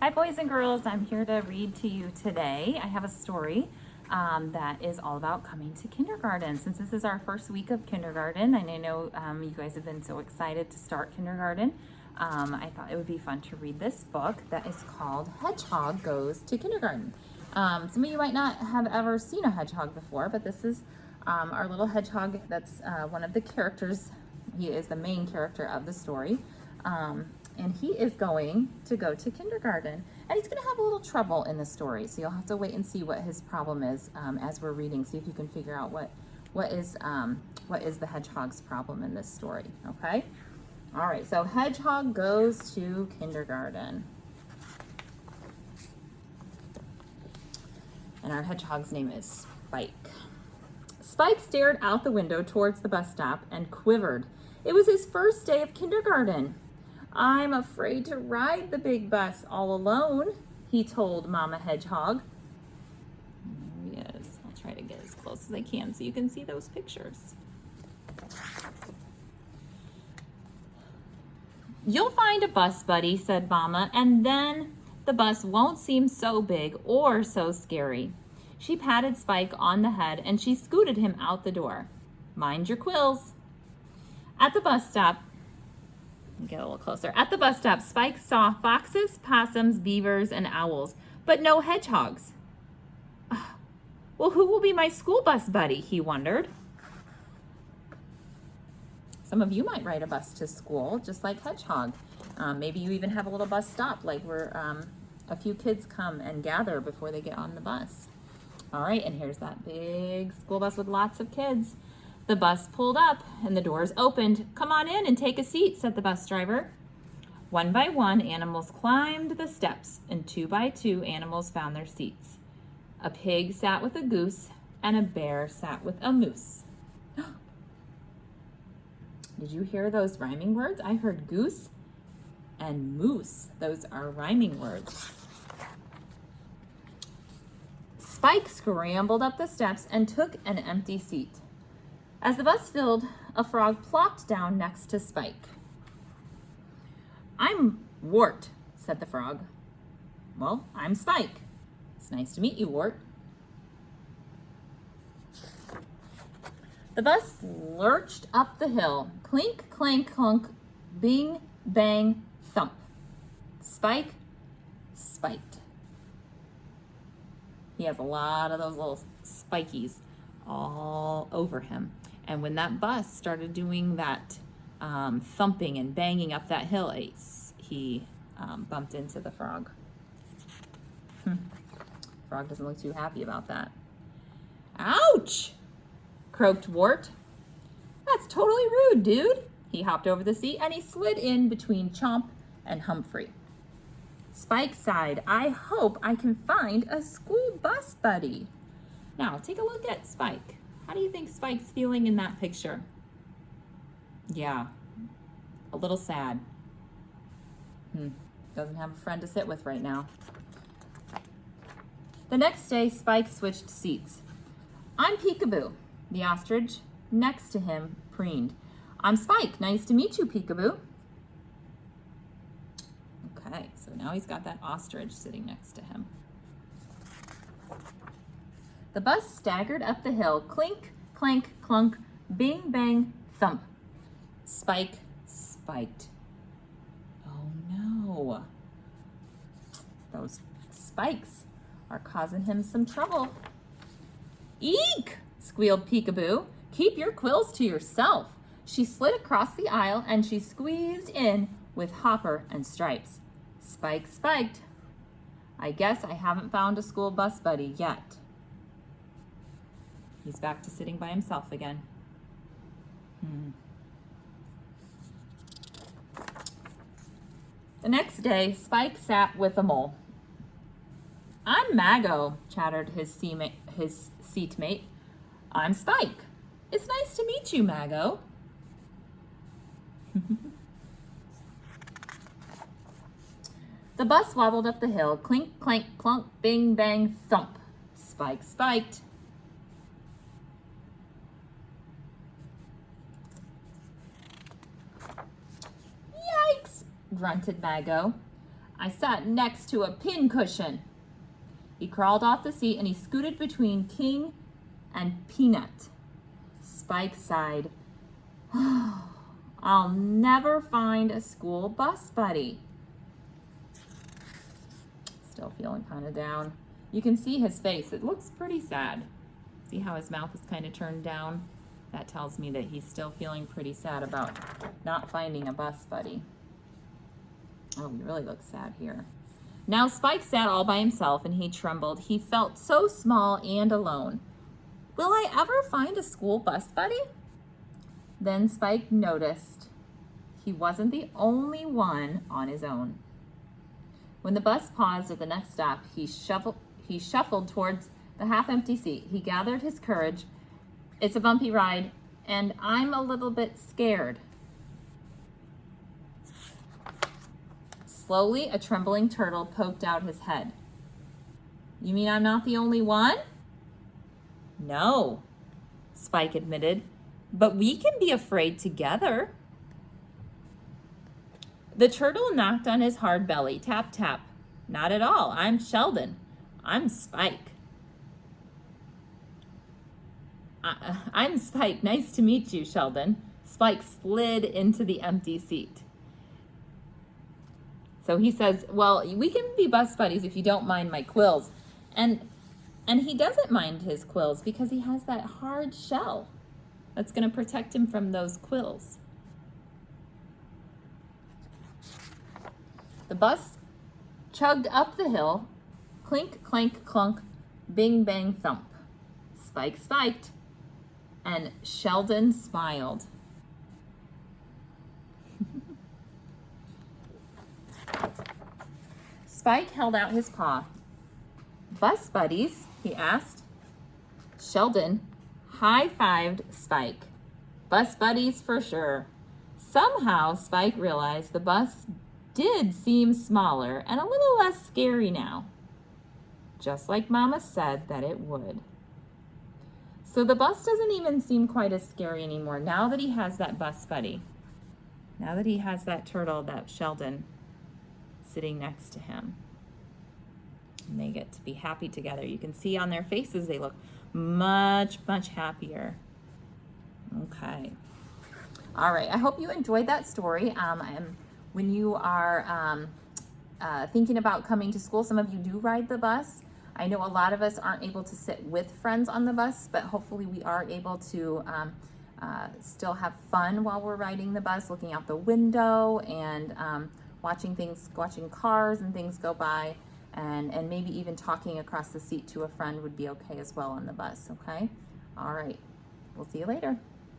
Hi boys and girls, I'm here to read to you today. I have a story that is all about coming to kindergarten. Since this is our first week of kindergarten, and I know you guys have been so excited to start kindergarten, I thought it would be fun to read this book that is called Hedgehog Goes to Kindergarten. Some of you might not have ever seen a hedgehog before, but this is our little hedgehog that's one of the characters. He is the main character of the story. And he is going to go to kindergarten, and he's going to have a little trouble in the story. So you'll have to wait and see what his problem is as we're reading. See if you can figure out what is the hedgehog's problem in this story. Okay. All right. So Hedgehog goes to kindergarten, and our hedgehog's name is Spike. Spike stared out the window towards the bus stop and quivered. It was his first day of kindergarten. "I'm afraid to ride the big bus all alone," he told Mama Hedgehog. There he is. I'll try to get as close as I can so you can see those pictures. "You'll find a bus buddy," said Mama, "and then the bus won't seem so big or so scary." She patted Spike on the head and she scooted him out the door. "Mind your quills." At the bus stop, get a little closer. At the bus stop, Spike saw foxes, possums, beavers, and owls, but no hedgehogs. Well, who will be my school bus buddy? He wondered. Some of you might ride a bus to school, just like Hedgehog. Maybe you even have a little bus stop, like where a few kids come and gather before they get on the bus. All right, and here's that big school bus with lots of kids. The bus pulled up and the doors opened. "Come on in and take a seat," said the bus driver. One by one, animals climbed the steps, and two by two, animals found their seats. A pig sat with a goose, and a bear sat with a moose. Did you hear those rhyming words? I heard goose and moose. Those are rhyming words. Spike scrambled up the steps and took an empty seat. As the bus filled, a frog plopped down next to Spike. "I'm Wart," said the frog. "Well, I'm Spike. It's nice to meet you, Wart." The bus lurched up the hill. Clink, clank, clunk, bing, bang, thump. Spike spiked. He has a lot of those little spikies all over him. And when that bus started doing that thumping and banging up that hill, he bumped into the frog. Frog doesn't look too happy about that. "Ouch!" croaked Wart. "That's totally rude, dude." He hopped over the seat and he slid in between Chomp and Humphrey. Spike sighed. "I hope I can find a school bus buddy." Now, take a look at Spike. How do you think Spike's feeling in that picture? Yeah, a little sad. Doesn't have a friend to sit with right now. The next day, Spike switched seats. "I'm Peekaboo," the ostrich next to him preened. "I'm Spike. Nice to meet you, Peekaboo." Okay, so now he's got that ostrich sitting next to him. The bus staggered up the hill. Clink, clank, clunk, bing, bang, thump. Spike spiked. Oh no. Those spikes are causing him some trouble. "Eek!" squealed Peekaboo. "Keep your quills to yourself." She slid across the aisle and she squeezed in with Hopper and Stripes. Spike spiked. "I guess I haven't found a school bus buddy yet." He's back to sitting by himself again. The next day, Spike sat with a mole. "I'm Mago," chattered his seatmate. "I'm Spike. It's nice to meet you, Mago." The bus wobbled up the hill. Clink, clank, clunk, bing, bang, thump. Spike spiked. "Yikes," grunted Mago. I sat next to a pincushion. He crawled off the seat and he scooted between King and Peanut. Spike sighed. I'll never find a school bus buddy. Still feeling kind of down. You can see his face. It looks pretty sad. See how his mouth is kind of turned down? That tells me that he's still feeling pretty sad about not finding a bus buddy. Oh, he really looks sad here. Now Spike sat all by himself and he trembled. He felt so small and alone. Will I ever find a school bus buddy? Then Spike noticed he wasn't the only one on his own. When the bus paused at the next stop, he shuffled towards the half-empty seat. He gathered his courage. It's a bumpy ride, and I'm a little bit scared. Slowly, a trembling turtle poked out his head. You mean I'm not the only one? No, Spike admitted, but we can be afraid together. The turtle knocked on his hard belly. Tap, tap. Not at all. I'm Sheldon. I'm Spike. I'm Spike. Nice to meet you, Sheldon. Spike slid into the empty seat. So he says, well, we can be bus buddies if you don't mind my quills. And he doesn't mind his quills because he has that hard shell that's going to protect him from those quills. The bus chugged up the hill. Clink, clank, clunk, bing, bang, thump. Spike spiked, and Sheldon smiled. Spike held out his paw. Bus buddies, he asked. Sheldon high-fived Spike. Bus buddies for sure. Somehow Spike realized the bus did seem smaller and a little less scary now. Just like Mama said that it would. So the bus doesn't even seem quite as scary anymore now that he has that bus buddy. Now that he has that turtle, that Sheldon, sitting next to him. And they get to be happy together. You can see on their faces they look much, much happier. Okay. All right. I hope you enjoyed that story. When you are thinking about coming to school, some of you do ride the bus. I know a lot of us aren't able to sit with friends on the bus, but hopefully we are able to still have fun while we're riding the bus, looking out the window and watching cars and things go by, and maybe even talking across the seat to a friend would be okay as well on the bus, okay? All right, we'll see you later.